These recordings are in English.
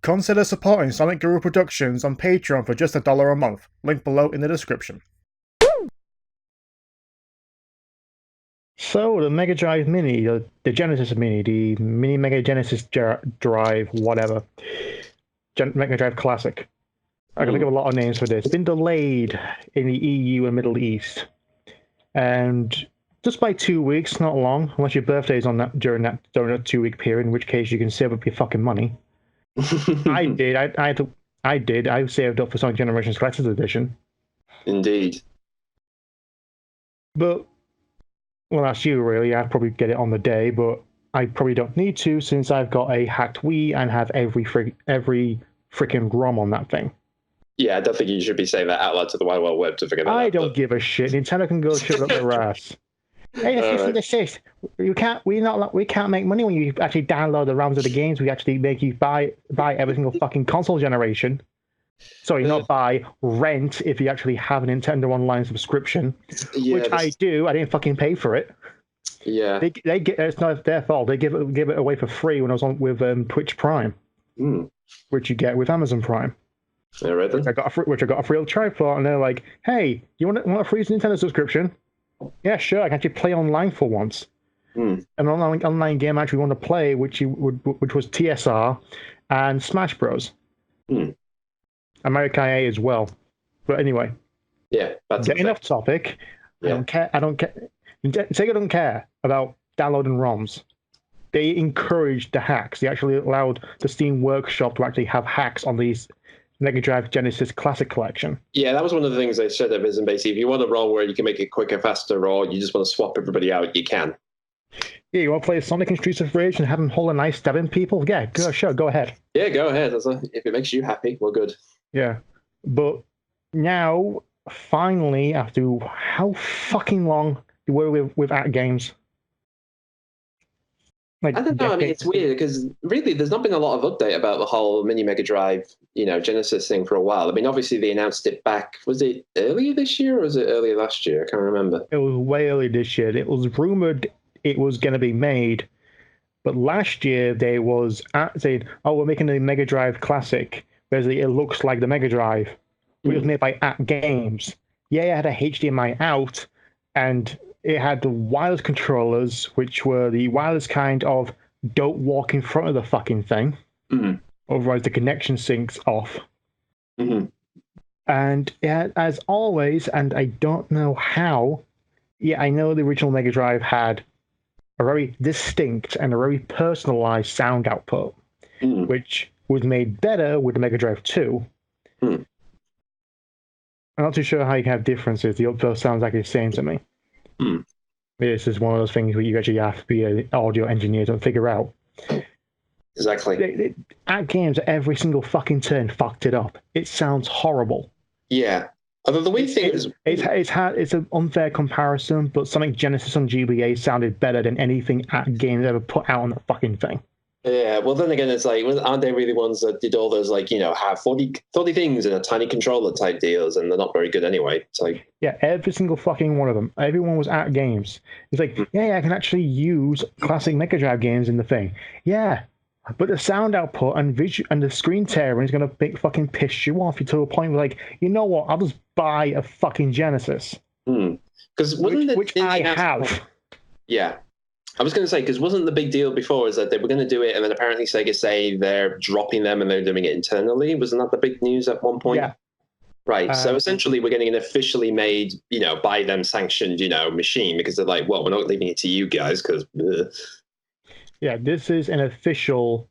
Consider supporting Sonicguru Productions on Patreon for just $1 a month. Link below in the description. So, the Mega Drive Mini, the Genesis Mini, the Mini Mega Genesis Drive, whatever. Mega Drive Classic. I can think of a lot of names for this. It's been delayed in the EU and Middle East. And just by 2 weeks, not long, unless your birthday is on that during that 2-week period, in which case you can save up your fucking money. I did. I saved up for Sonic Generations Collector's Edition. Indeed. But, well, that's you, really. I'd probably get it on the day, but I probably don't need to since I've got a hacked Wii and have every freaking ROM on that thing. Yeah, I don't think you should be saying that out loud to the wide web to figure that out. I don't give a shit. Nintendo can go shove up their ass. Hey, this. We can't make money when you actually download the ROMs of the games. We actually make you buy every single fucking console generation. Sorry, not buy, rent if you actually have a Nintendo Online subscription, which I do. I didn't fucking pay for it. Yeah, they get it's not their fault. They give it away for free when I was on with Twitch Prime, which you get with Amazon Prime. Yeah, right then. Which I got a free trial for, and they're like, "Hey, you want a free Nintendo subscription? Yeah, sure. I can actually play online for once." An online game I actually want to play, which was TSR and Smash Bros. America A as well. But anyway, yeah, getting off topic. Yeah. I don't care. Sega don't care about downloading ROMs. They encouraged the hacks. They actually allowed the Steam Workshop to actually have hacks on these Mega Drive Genesis Classic Collection. Yeah, that was one of the things they said of is, and basically, if you want a ROM where you can make it quicker, faster, or you just want to swap everybody out, you can. Yeah, you want to play Sonic and Streets of Rage and have them hold a knife stabbing people? Yeah, sure, go ahead. Yeah, go ahead. If it makes you happy, we're good. Yeah, but now, finally, after how fucking long were we with at games? I don't know. I mean, it's weird because really, there's not been a lot of update about the whole Mini Mega Drive, Genesis thing for a while. I mean, obviously they announced it back. Was it earlier this year or was it earlier last year? I can't remember. It was way early this year. It was rumored it was going to be made, but last year they was saying, "Oh, we're making a Mega Drive Classic." Basically, it looks like the Mega Drive. It was made by At Games. Yeah, it had a HDMI out, and it had the wireless controllers, which were the wireless kind of don't walk in front of the fucking thing. Otherwise, the connection syncs off. And yeah, as always, and I don't know how, yeah, I know the original Mega Drive had a very distinct and a very personalized sound output, which was made better with the Mega Drive 2. I'm not too sure how you can have differences. The output sounds like it's the same to me. This is one of those things where you actually have to be an audio engineer to figure out. Exactly. At Games, every single fucking turn fucked it up. It sounds horrible. Yeah. Although the weird thing is, it's an unfair comparison, but Sonic Genesis on GBA sounded better than anything At Games ever put out on the fucking thing. Yeah, well, then again, it's like, aren't they really the ones that did all those, like, have 40 things in a tiny controller type deals, and they're not very good anyway? It's like, yeah, every single fucking one of them. Everyone was At Games. It's like, yeah, I can actually use classic Mega Drive games in the thing. Yeah, but the sound output and the screen tearing is going to fucking piss you off to a point where, like, you know what? I'll just buy a fucking Genesis. Because which I have. Yeah. I was going to say, because wasn't the big deal before is that they were going to do it, and then apparently Sega say they're dropping them and they're doing it internally? Wasn't that the big news at one point? Yeah. Right. So essentially, we're getting an officially made, by them sanctioned, machine, because they're like, well, we're not leaving it to you guys because. Yeah, this is an official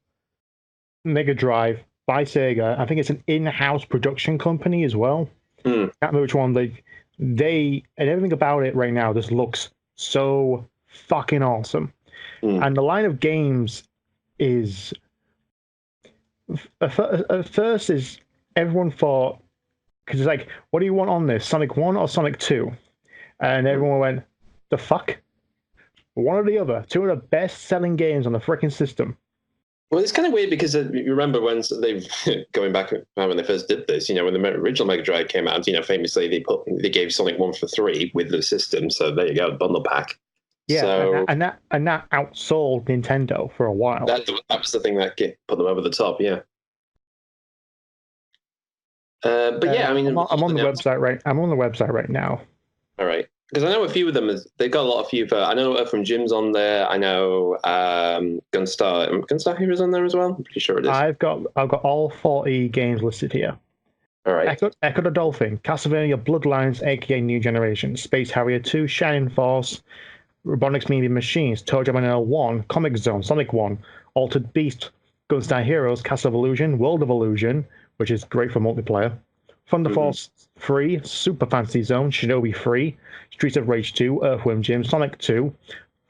Mega Drive by Sega. I think it's an in-house production company as well. I can't remember which one. They and everything about it right now just looks so fucking awesome. And the line of games is at first is everyone thought, because it's like, what do you want on this, Sonic 1 or Sonic 2? And everyone went, the fuck, one or the other. Two of the best selling games on the freaking system. Well, it's kind of weird because you remember when they've going back when they first did this, when the original Mega Drive came out, famously they gave Sonic 1 for $3 with the system. So there you go, bundle pack. Yeah, so, and that outsold Nintendo for a while. That was the thing that put them over the top, yeah. But yeah, I mean, I'm on the website right. I'm on the website right now. All right, because I know a few of them. They've got a lot of few. I know from Jim's on there. I know Gunstar Heroes on there as well. I'm pretty sure it is. I've got all 40 games listed here. All right. Echo the Dolphin, Castlevania Bloodlines, aka New Generation, Space Harrier 2, Shining Force, Robotniks Media Machines, ToeJam and 1, Comic Zone, Sonic 1, Altered Beast, Gunstar Heroes, Castle of Illusion, World of Illusion, which is great for multiplayer, Thunder Force 3, Super Fantasy Zone, Shinobi 3, Streets of Rage 2, Earthworm Jim, Sonic 2,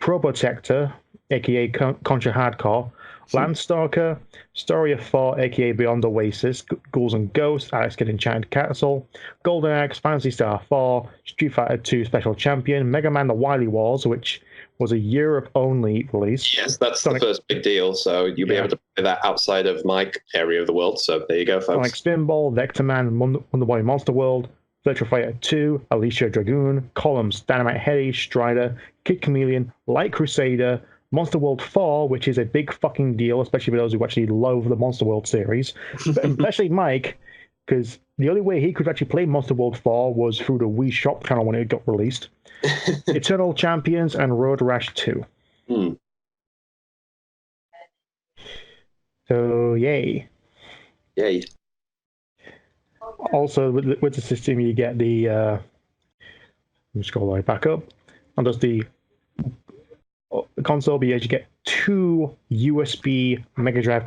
Pro Protector, aka Contra Hardcore, Landstalker, Story of 4, aka Beyond Oasis, Ghouls and Ghosts, Alex Kidd Enchanted Castle, Golden Axe, Phantasy Star 4, Street Fighter 2 Special Champion, Mega Man The Wily Wars, which was a Europe-only release. Yes, that's the first big deal, so you'll be able to play that outside of my area of the world, so there you go, folks. Sonic Spinball, Vector Man, Wonder Boy Monster World, Virtua Fighter 2, Alicia Dragoon, Columns, Dynamite Heady, Strider, Kid Chameleon, Light Crusader, Monster World 4, which is a big fucking deal, especially for those who actually love the Monster World series. Especially Mike, because the only way he could actually play Monster World 4 was through the Wii Shop channel when it got released. Eternal Champions and Road Rash 2. So, yay. Yay. Also, with the system, you get the... let me scroll right back up. And there's the console, but you get 2 USB Mega Drive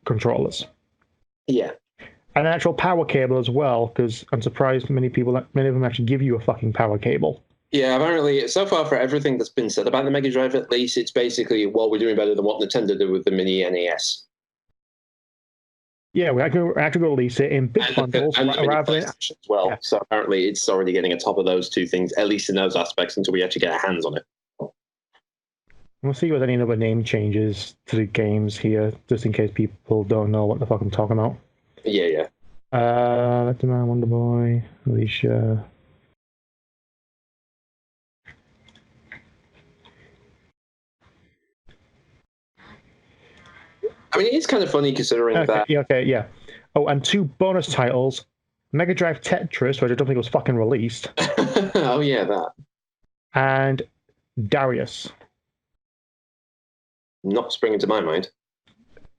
controllers. Yeah. And an actual power cable as well, because I'm surprised many of them actually give you a fucking power cable. Yeah, apparently, so far for everything that's been said about the Mega Drive, at least, it's basically, well, we're doing better than what Nintendo did with the Mini NES. Yeah, we actually release it in big bundles rather than as well. Yeah. So apparently, it's already getting a top of those two things, at least in those aspects, until we actually get our hands on it. We'll see if there's any other name changes to the games here, just in case people don't know what the fuck I'm talking about. Yeah, yeah. Vector Man, Wonder Boy, Alicia. I mean, it's kind of funny considering that. Yeah. Oh, and 2 bonus titles: Mega Drive Tetris, which I don't think was fucking released. Oh yeah, that. And Darius. Not springing to my mind.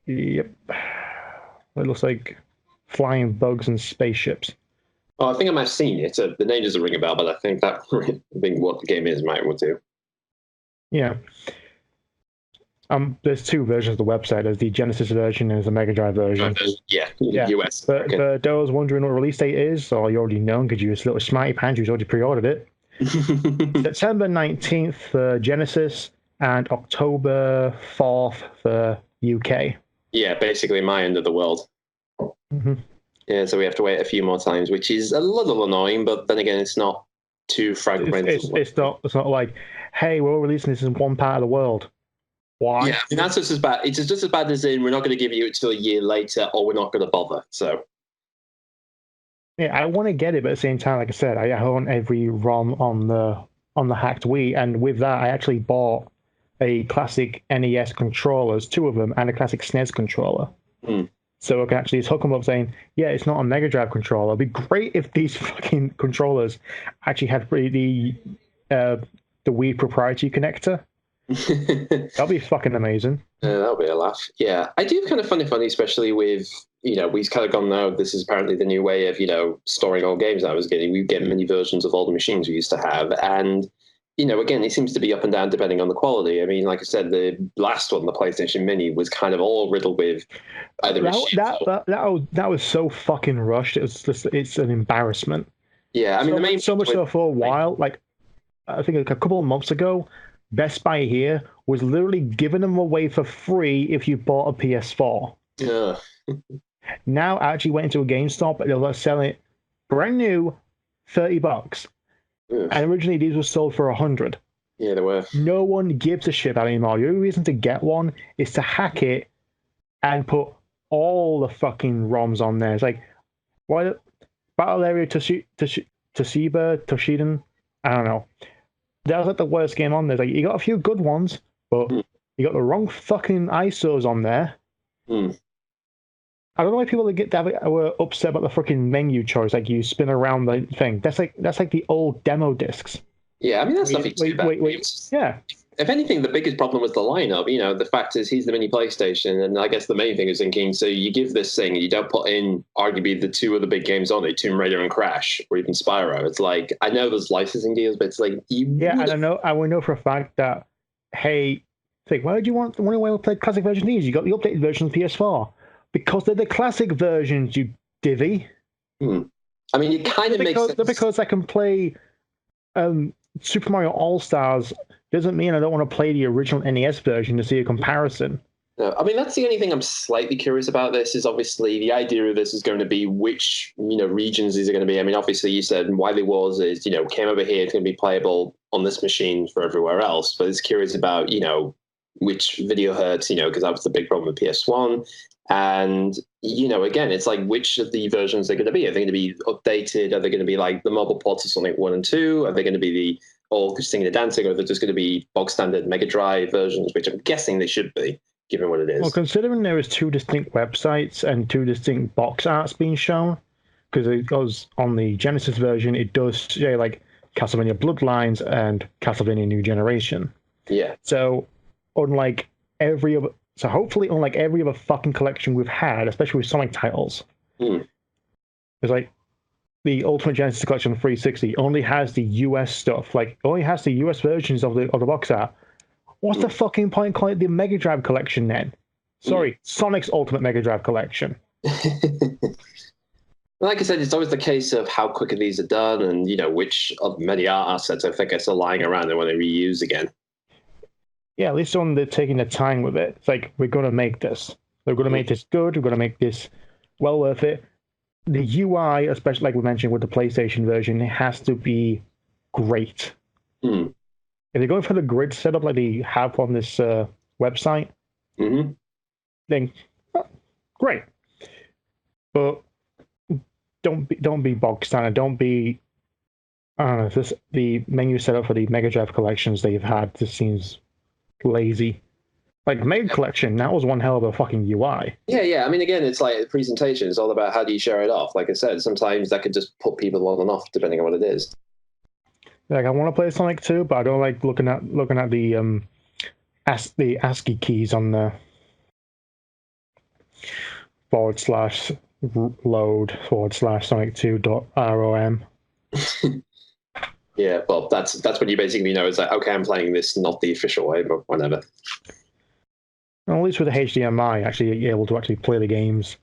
Yep. It looks like flying bugs and spaceships. Oh, I think I might have seen it. The name doesn't ring a bell, but I think what the game is might want to. Yeah. There's 2 versions of the website. There's the Genesis version and there's the Mega Drive version. Yeah. US. But for those wondering what release date is, or you already know because you're a little smarty pants who's already pre-ordered it. September 19th for Genesis and October 4th for UK. Yeah, basically my end of the world. Yeah, so we have to wait a few more times, which is a little annoying, but then again, it's not too fragmented. It's not like, hey, we're all releasing this in one part of the world. Why? Yeah, I mean, that's just as bad. It's just as bad as in we're not going to give you it till a year later, or we're not going to bother. So, yeah, I want to get it, but at the same time, like I said, I own every ROM on the hacked Wii, and with that, I actually bought a classic NES controllers, 2 of them, and a classic SNES controller. So I can actually just hook them up, saying, "Yeah, it's not a Mega Drive controller. It'd be great if these fucking controllers actually had the Wii proprietary connector." That'll be fucking amazing. That'll be a laugh. Yeah, I do kind of find it funny, especially with we've kind of gone now. This is apparently the new way of storing old games. I was getting we get many versions of all the machines we used to have, and again, it seems to be up and down depending on the quality. I mean, like I said, the last one, the PlayStation Mini, was kind of all riddled with either that was so fucking rushed. It's an embarrassment. Yeah, I mean, so much so for a while, like I think a couple of months ago. Best Buy here was literally giving them away for free if you bought a PS4. Yeah. Now I actually went into a GameStop and they were selling it brand new, $30. Yeah. And originally these were sold for $100. Yeah, they were. No one gives a shit about it anymore. The only reason to get one is to hack it and put all the fucking ROMs on there. It's like, why Battle Area Toshiden? I don't know. That was like the worst game on there. Like, you got a few good ones, but you got the wrong fucking ISOs on there. I don't know why people get that were upset about the fucking menu choice. Like you spin around the thing. That's like the old demo discs. Yeah, I mean that's nothing too bad. Yeah. If anything, the biggest problem was the lineup. You know, the fact is he's the mini PlayStation, and I guess the main thing is thinking. So you give this thing, you don't put in arguably the two other big games on it, Tomb Raider and Crash, or even Spyro. It's like I know there's licensing deals, but it's like I don't know. I would know for a fact that hey, think why would you want to play classic version of these? You got the updated version of PS4 because they're the classic versions. You divvy. I mean, it kind of makes sense because I can play Super Mario All Stars. Doesn't mean I don't want to play the original NES version to see a comparison. No, I mean that's the only thing I'm slightly curious about. This is obviously the idea of this is going to be which regions these are going to be. I mean, obviously you said Wily Wars is came over here, it's going to be playable on this machine for everywhere else. But it's curious about which video hurts, because that was the big problem with PS1. And again, it's like which of the versions are going to be? Are they going to be updated? Are they going to be like the mobile ports of Sonic 1 and 2? Are they going to be the all singing and dancing, or are they just going to be bog standard Mega Drive versions, which I'm guessing they should be, given what it is? Well, considering there is two distinct websites and two distinct box arts being shown, because it goes on the Genesis version, it does say like Castlevania Bloodlines and Castlevania New Generation. Yeah. So unlike every other fucking collection we've had, especially with Sonic titles, it's like the Ultimate Genesis Collection 360 only has the US stuff, like only has the US versions of the box art. What's the fucking point calling it the Mega Drive Collection then? Sorry, Sonic's Ultimate Mega Drive Collection. Like I said, it's always the case of how quickly these are done, and which of many art assets I think are still lying around and when they reuse again. Yeah, at least when they're taking the time with it. It's like, we're going to make this. We're going to make this good. We're going to make this well worth it. The UI, especially like we mentioned with the PlayStation version, it has to be great. If they're going for the grid setup like they have on this website, then great. But don't be bog standard. Don't be. I don't know. The menu setup for the Mega Drive collections they've had just seems lazy. Like Mega Collection, that was one hell of a fucking UI. Yeah. I mean, again, it's like the presentation. It's all about how do you share it off. Like I said, sometimes that could just put people on and off depending on what it is. Like I want to play Sonic 2, but I don't like looking at the ASCII keys on the /load/Sonic2.rom. Yeah, well, that's when you basically know it's like, okay, I'm playing this not the official way, but whatever. Well, at least with the HDMI, actually you're able to actually play the games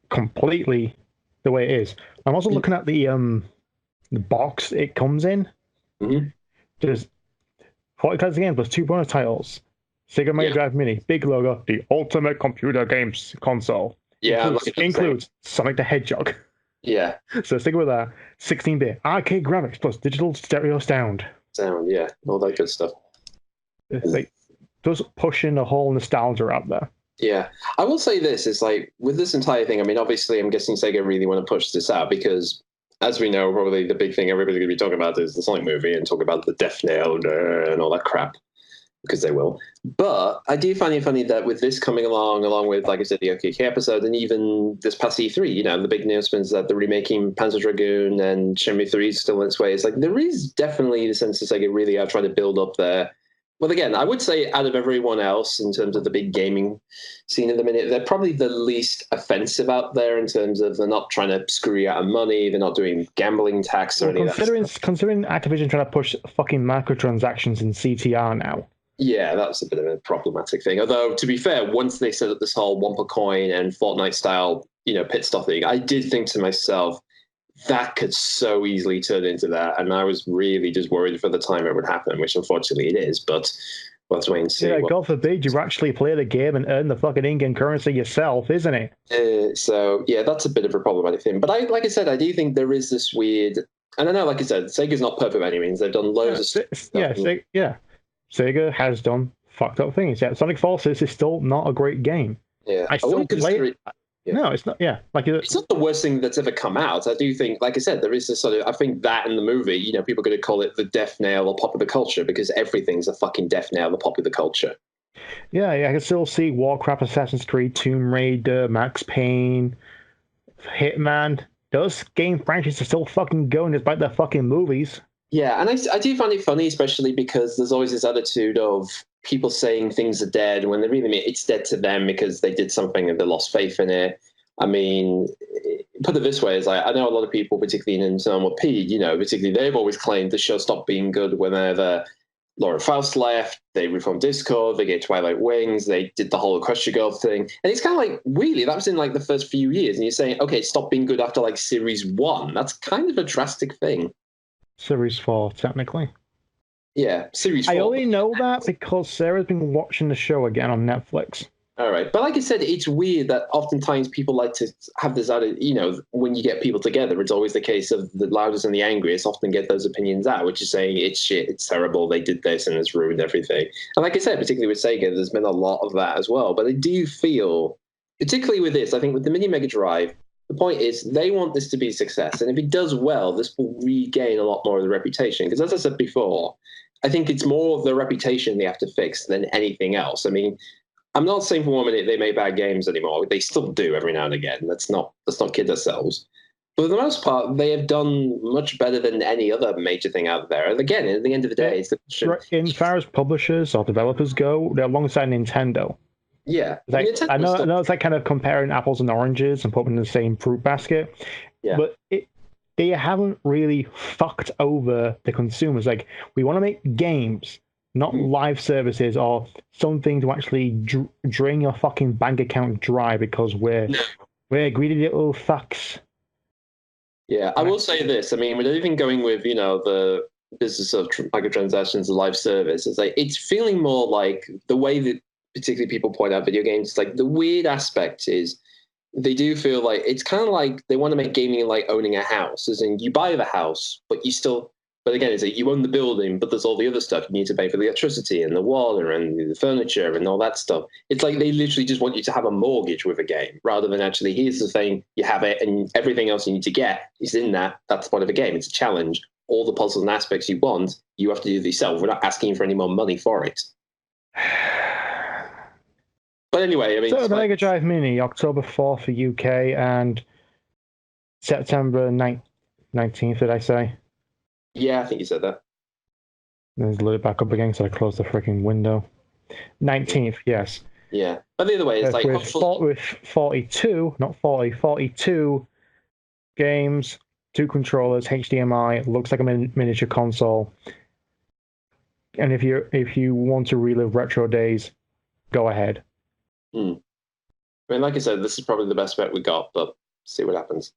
completely the way it is. I'm also looking at the box it comes in. There's 40 titles of games plus 2 bonus titles. Sega Mega Drive Mini, big logo, the ultimate computer games console. Yeah, includes Sonic the Hedgehog. Yeah. So stick with that. 16-bit arcade graphics plus digital stereo sound. Yeah, all that good stuff. Like, just pushing the whole nostalgia out there. Yeah, I will say this: is like with this entire thing. I mean, obviously, I'm guessing Sega really want to push this out because, as we know, probably the big thing everybody's going to be talking about is the Sonic movie and talk about the death nail and all that crap. Because they will. But I do find it funny that with this coming along with, like I said, the OKK episode, and even this past E3, the big announcements that they're remaking Panzer Dragoon and Shenmue 3 is still in its way. It's like there is definitely the sense that Sega really are trying to build up their. Well, again, I would say out of everyone else in terms of the big gaming scene at the minute, they're probably the least offensive out there in terms of they're not trying to screw you out of money, they're not doing gambling tax or any of that. Considering Activision trying to push fucking microtransactions in CTR now. Yeah, that's a bit of a problematic thing. Although, to be fair, once they set up this whole one per coin and Fortnite style, pit stop thing, I did think to myself, that could so easily turn into that. And I was really just worried for the time it would happen, which unfortunately it is. But we'll have to wait and see. Yeah, God forbid you actually play the game and earn the fucking in-game currency yourself, isn't it? So, yeah, that's a bit of a problematic thing. But like I said, I do think there is this weird... And I know, like I said, Sega's not perfect by any means. They've done loads of stuff. Yeah. Sega has done fucked up things. Yeah, Sonic Forces is still not a great game. Yeah, I still play it. Yeah. No, it's not. Yeah, it's not the worst thing that's ever come out. I do think, like I said, there is this sort of. I think that in the movie, people are going to call it the death nail or popular culture because everything's a fucking death nail or popular culture. Yeah, I can still see Warcraft, Assassin's Creed, Tomb Raider, Max Payne, Hitman. Those game franchises are still fucking going despite their fucking movies. Yeah, and I do find it funny, especially because there's always this attitude of people saying things are dead when they really mean it's dead to them because they did something and they lost faith in it. I mean, put it this way: is I know a lot of people, particularly in Cinema P, particularly they've always claimed the show stopped being good whenever Laura Faust left. They reformed Discord. They gave Twilight Wings. They did the whole Equestria Girl thing, and it's kind of like, really, that was in like the first few years, and you're saying, okay, it stopped being good after like series one. That's kind of a drastic thing. Series 4, technically. Yeah, series I four. only know that because Sarah's been watching the show again on Netflix. All right, but like I said, it's weird that oftentimes people like to have this out. When you get people together, it's always the case of the loudest and the angriest often get those opinions out, which is saying it's shit, it's terrible, they did this and it's ruined everything. And like I said, particularly with Sega, there's been a lot of that as well. But I do feel, particularly with this, I think with the Mini Mega Drive, the point is they want this to be a success, and if it does well, this will regain a lot more of the reputation. Because as I said before, I think it's more of the reputation they have to fix than anything else. I mean, I'm not saying for 1 minute they make bad games anymore. They still do every now and again. Let's not kid ourselves. But for the most part, they have done much better than any other major thing out there. And again, at the end of the day, it's the question. In far as publishers or developers go, they're alongside Nintendo. Yeah, Like, I know it's like kind of comparing apples and oranges and putting them in the same fruit basket. Yeah. But they haven't really fucked over the consumers. Like, we want to make games, not live services or something to actually drain your fucking bank account dry because we're greedy little fucks. Yeah, I will say this. I mean, with everything going with, the business of microtransactions and live service, it's feeling more like the way that particularly people point out video games. Like the weird aspect is they do feel like it's kind of like they want to make gaming like owning a house, as in you buy the house, but again, it's like you own the building, but there's all the other stuff you need to pay for the electricity and the water and the furniture and all that stuff. It's like they literally just want you to have a mortgage with a game rather than actually, here's the thing, you have it, and everything else you need to get is in that. That's the point of a game. It's a challenge. All the puzzles and aspects you want, you have to do yourself. We're not asking for any more money for it. But anyway, I mean, so the Mega Drive Mini, October 4th for UK and September 19th, did I say? Yeah, I think you said that. Let's load it back up again, so I closed the freaking window. 19th, yes. Yeah, but the other way is like with 42, not 40, 42 games, 2 controllers, HDMI, looks like a miniature console. And if you want to relive retro days, go ahead. I mean, like I said, this is probably the best bet we got, but see what happens.